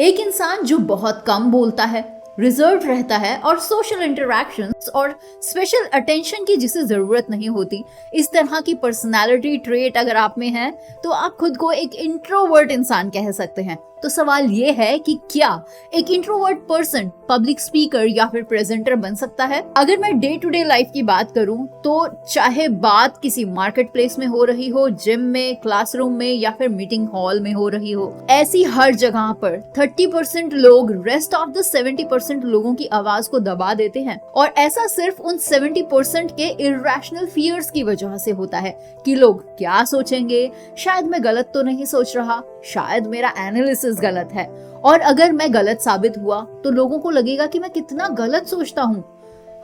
एक इंसान जो बहुत कम बोलता है, रिजर्व रहता है और सोशल इंटरैक्शंस और स्पेशल अटेंशन की जिसे जरूरत नहीं होती, इस तरह की पर्सनालिटी ट्रेट अगर आप में है तो आप खुद को एक इंट्रोवर्ट इंसान कह सकते हैं। तो सवाल ये है कि क्या एक इंट्रोवर्ट पर्सन पब्लिक स्पीकर या फिर प्रेजेंटर बन सकता है? अगर मैं डे टू डे लाइफ की बात करूं तो चाहे बात किसी मार्केट प्लेस में हो रही हो, जिम में, क्लासरूम में या फिर मीटिंग हॉल में हो रही हो, ऐसी हर जगह पर 30% लोग रेस्ट ऑफ द 70% लोगों की आवाज को दबा देते हैं। और ऐसा सिर्फ उन 70% के इर्रेशनल फियर्स की वजह से होता है कि लोग क्या सोचेंगे, शायद मैं गलत तो नहीं सोच रहा, शायद मेरा एनालिसिस गलत है, और अगर मैं गलत साबित हुआ तो लोगों को लगेगा कि मैं कितना गलत सोचता हूँ।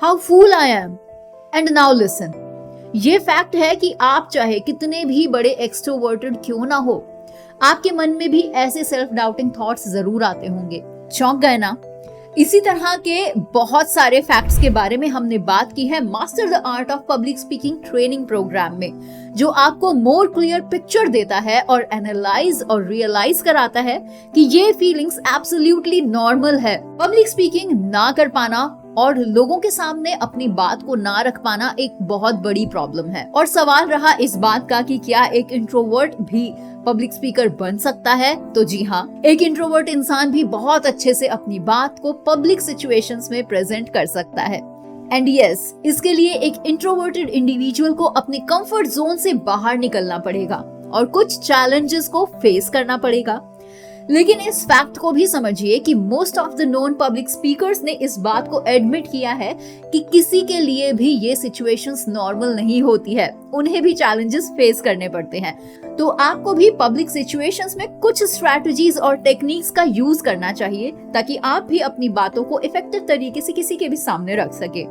How fool I am. And now listen, ये फैक्ट है कि आप चाहे कितने भी बड़े एक्सट्रोवर्टेड क्यों ना हो, आपके मन में भी ऐसे सेल्फ डाउटिंग थॉट्स जरूर आते होंगे। चौंक गए ना? इसी तरह के बहुत सारे फैक्ट्स के बारे में हमने बात की है master the art of public speaking training program में, जो आपको मोर क्लियर पिक्चर देता है और एनालाइज और रियलाइज कराता है कि ये फीलिंग्स एब्सोल्युटली नॉर्मल है। पब्लिक स्पीकिंग ना कर पाना और लोगों के सामने अपनी बात को ना रख पाना एक बहुत बड़ी प्रॉब्लम है। और सवाल रहा इस बात का कि क्या एक इंट्रोवर्ट भी पब्लिक स्पीकर बन सकता है? तो जी हाँ, एक इंट्रोवर्ट इंसान भी बहुत अच्छे से अपनी बात को पब्लिक सिचुएशंस में प्रेजेंट कर सकता है। एंड यस, इसके लिए एक इंट्रोवर्टेड इंडिविजुअल को अपने कंफर्ट जोन से बाहर निकलना पड़ेगा और कुछ चैलेंजेस को फेस करना पड़ेगा। लेकिन इस फैक्ट को भी समझिए कि most of the known public speakers ने इस बात को एडमिट किया है कि किसी के लिए भी ये सिचुएशंस नॉर्मल नहीं होती है, उन्हें भी चैलेंजेस फेस करने पड़ते हैं। तो आपको भी पब्लिक सिचुएशंस में कुछ स्ट्रैटेजीज और टेक्निक्स का यूज करना चाहिए ताकि आप भी अपनी बातों को इफेक्टिव तरीके से किसी के भी सामने रख सके।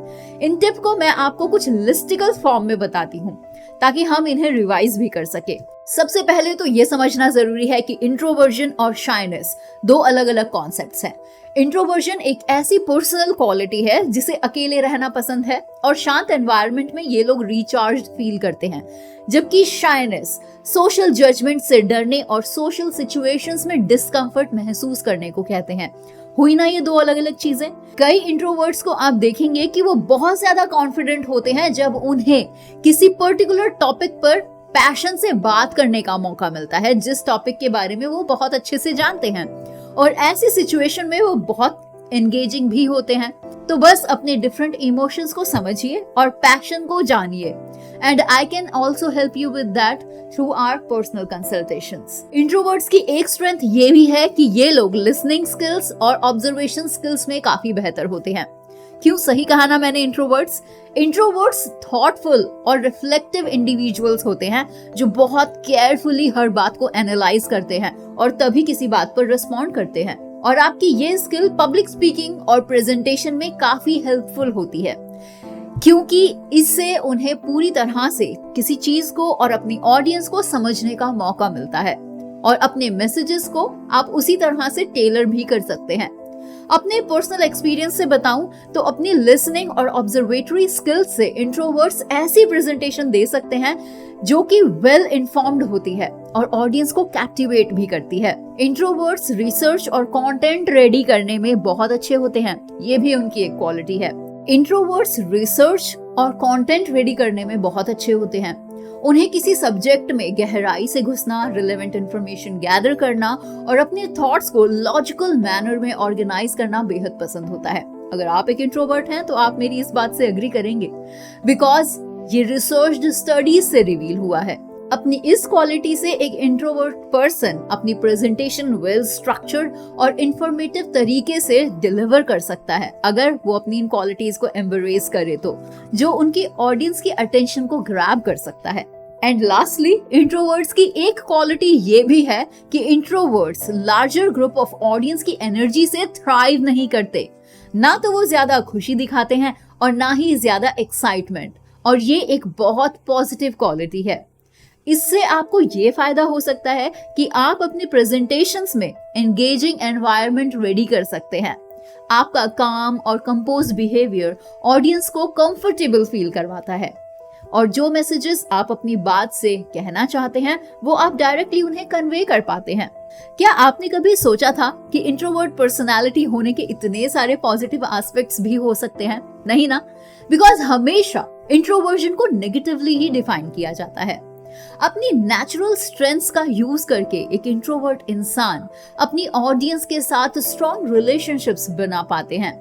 इन टिप को मैं आपको कुछ लिस्टिकल फॉर्म में बताती हूँ ताकि हम इन्हें रिवाइज भी कर सके। सबसे पहले तो ये समझना जरूरी है कि इंट्रोवर्जन और शाइनेस दो अलग अलग कॉन्सेप्ट्स हैं। इंट्रोवर्जन एक ऐसी पर्सनल क्वालिटी है जिसे अकेले रहना पसंद है और शांत एनवायरनमेंट में ये लोग रिचार्ज्ड फील करते हैं, जबकि शाइनेस सोशल जजमेंट से डरने और सोशल सिचुएशंस में डिस्कम्फर्ट महसूस करने को कहते हैं। हुई ना ये दो अलग अलग चीजें। कई इंट्रोवर्ट्स को आप देखेंगे कि वो बहुत ज्यादा कॉन्फिडेंट होते हैं जब उन्हें किसी पर्टिकुलर टॉपिक पर पैशन से बात करने का मौका मिलता है, जिस टॉपिक के बारे में वो बहुत अच्छे से जानते हैं, और ऐसी सिचुएशन में वो बहुत एंगेजिंग भी होते हैं। तो बस अपने डिफरेंट इमोशंस को समझिए और पैशन को जानिए। And I can also help you with that through our personal consultations. Introverts की एक स्ट्रेंथ ये भी है कि ये लोग लिसनिंग स्किल्स और ऑब्जर्वेशन स्किल्स में काफी बेहतर होते हैं। क्यों सही कहा ना मैंने? इंट्रोवर्ट्स थॉटफुल और रिफ्लेक्टिव इंडिविजुअल्स होते हैं जो बहुत केयरफुली हर बात को एनालाइज करते हैं और तभी किसी बात पर रिस्पॉन्ड करते हैं। और आपकी ये स्किल पब्लिक स्पीकिंग और प्रेजेंटेशन में काफी हेल्पफुल होती है, क्योंकि इससे उन्हें पूरी तरह से किसी चीज को और अपनी ऑडियंस को समझने का मौका मिलता है और अपने मैसेजेस को आप उसी तरह से टेलर भी कर सकते हैं। अपने पर्सनल एक्सपीरियंस से बताऊं तो अपनी लिसनिंग और ऑब्जर्वेटरी स्किल्स से इंट्रोवर्ट्स ऐसी प्रेजेंटेशन दे सकते हैं जो कि वेल इन्फॉर्म्ड होती है और ऑडियंस को कैप्टिवेट भी करती है। इंट्रोवर्ट्स रिसर्च और कंटेंट रेडी करने में बहुत अच्छे होते हैं, ये भी उनकी एक क्वालिटी है। इंट्रोवर्ट्स रिसर्च और कंटेंट रेडी करने में बहुत अच्छे होते हैं। उन्हें किसी सब्जेक्ट में गहराई से घुसना, रिलेवेंट इंफॉर्मेशन गैदर करना और अपने थॉट्स को लॉजिकल मैनर में ऑर्गेनाइज करना बेहद पसंद होता है। अगर आप एक इंट्रोवर्ट हैं तो आप मेरी इस बात से एग्री करेंगे, बिकॉज ये रिसर्च्ड स्टडीज से रिवील हुआ है। अपनी इस क्वालिटी से एक इंट्रोवर्ट पर्सन अपनी प्रेजेंटेशन वेल स्ट्रक्चर्ड और इंफॉर्मेटिव तरीके से डिलीवर कर सकता है, अगर वो अपनी इन क्वालिटीज को एम्ब्रेस करे तो, जो उनकी ऑडियंस की अटेंशन को ग्रैब कर सकता है। एंड लास्टली, इंट्रोवर्ट्स की एक क्वालिटी ये भी है कि introverts larger group of audience की एनर्जी से थ्राइव नहीं करते। ना तो वो ज्यादा खुशी दिखाते हैं और ना ही ज्यादा एक्साइटमेंट, और ये एक बहुत पॉजिटिव क्वालिटी है। इससे आपको ये फायदा हो सकता है कि आप अपने प्रेजेंटेशंस में एंगेजिंग एनवायरनमेंट रेडी कर सकते हैं। आपका काम और कंपोज बिहेवियर ऑडियंस को कंफर्टेबल फील करवाता है। और जो मैसेजेस आप अपनी बात से कहना चाहते हैं वो आप डायरेक्टली उन्हें कन्वे कर पाते हैं। क्या आपने कभी सोचा था कि इंट्रोवर्ट पर्सनालिटी होने के इतने सारे पॉजिटिव एस्पेक्ट्स भी हो सकते हैं? नहीं ना, बिकॉज हमेशा इंट्रोवर्जन को नेगेटिवली ही डिफाइन किया जाता है। अपनी नेचुरल स्ट्रेंथ्स का यूज करके एक इंट्रोवर्ट इंसान अपनी ऑडियंस के साथ स्ट्रॉन्ग रिलेशनशिप्स बना पाते हैं।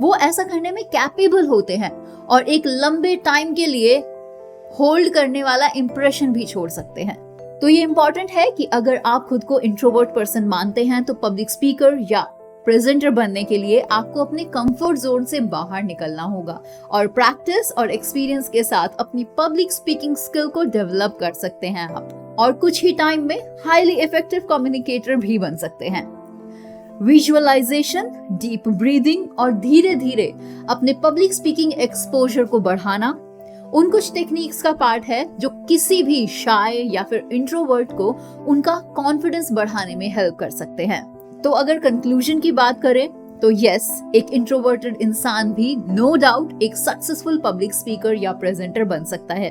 वो ऐसा करने में कैपेबल होते हैं और एक लंबे टाइम के लिए होल्ड करने वाला इंप्रेशन भी छोड़ सकते हैं। तो ये इंपॉर्टेंट है कि अगर आप खुद को इंट्रोवर्ट पर्सन मानते हैं तो पब्लिक स्पीकर या प्रेजेंटर बनने के लिए आपको अपने कंफर्ट जोन से बाहर निकलना होगा और प्रैक्टिस और एक्सपीरियंस के साथ अपनी पब्लिक स्पीकिंग स्किल को डेवलप कर सकते हैं आप, और कुछ ही टाइम में हाईली इफेक्टिव कम्युनिकेटर भी बन सकते हैं। विजुअलाइजेशन, डीप ब्रीदिंग और धीरे धीरे अपने पब्लिक स्पीकिंग एक्सपोजर को बढ़ाना उन कुछ टेक्निक्स का पार्ट है जो किसी भी शाय या फिर इंट्रोवर्ट को उनका कॉन्फिडेंस बढ़ाने में हेल्प कर सकते हैं। तो अगर कंक्लूजन की बात करें तो यस, एक इंट्रोवर्टेड इंसान भी नो डाउट एक सक्सेसफुल पब्लिक स्पीकर या प्रेजेंटर बन सकता है।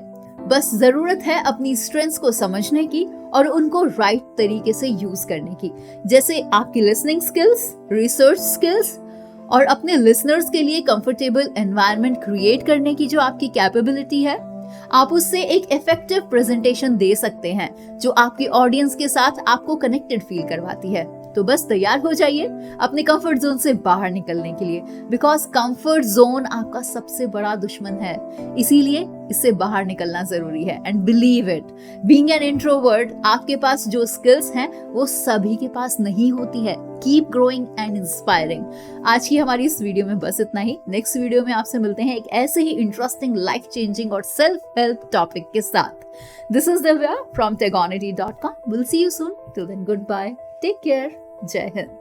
बस जरूरत है अपनी स्ट्रेंथ्स को समझने की और उनको राइट तरीके से यूज करने की, जैसे आपकी लिसनिंग स्किल्स, रिसर्च स्किल्स और अपने लिसनर्स के लिए कंफर्टेबल एनवायरनमेंट क्रिएट करने की जो आपकी कैपेबिलिटी है। आप उससे एक इफेक्टिव प्रेजेंटेशन दे सकते हैं जो आपकी ऑडियंस के साथ आपको कनेक्टेड फील करवाती है। तो बस तैयार हो जाइए अपने कंफर्ट जोन से बाहर निकलने के लिए, बिकॉज कंफर्ट जोन आपका सबसे बड़ा दुश्मन है, इसीलिए इससे बाहर निकलना जरूरी है। And believe it, being an introvert, आपके पास जो स्किल्स हैं वो सभी के पास नहीं होती है। Keep growing and inspiring. आज की हमारी इस वीडियो में बस इतना ही। नेक्स्ट वीडियो में आपसे मिलते हैं एक ऐसे ही इंटरेस्टिंग, लाइफ चेंजिंग और सेल्फ हेल्प टॉपिक के साथ। This is Divya from tegonity.com. We'll see you soon. Till then, goodbye. Take care. Jai Hind.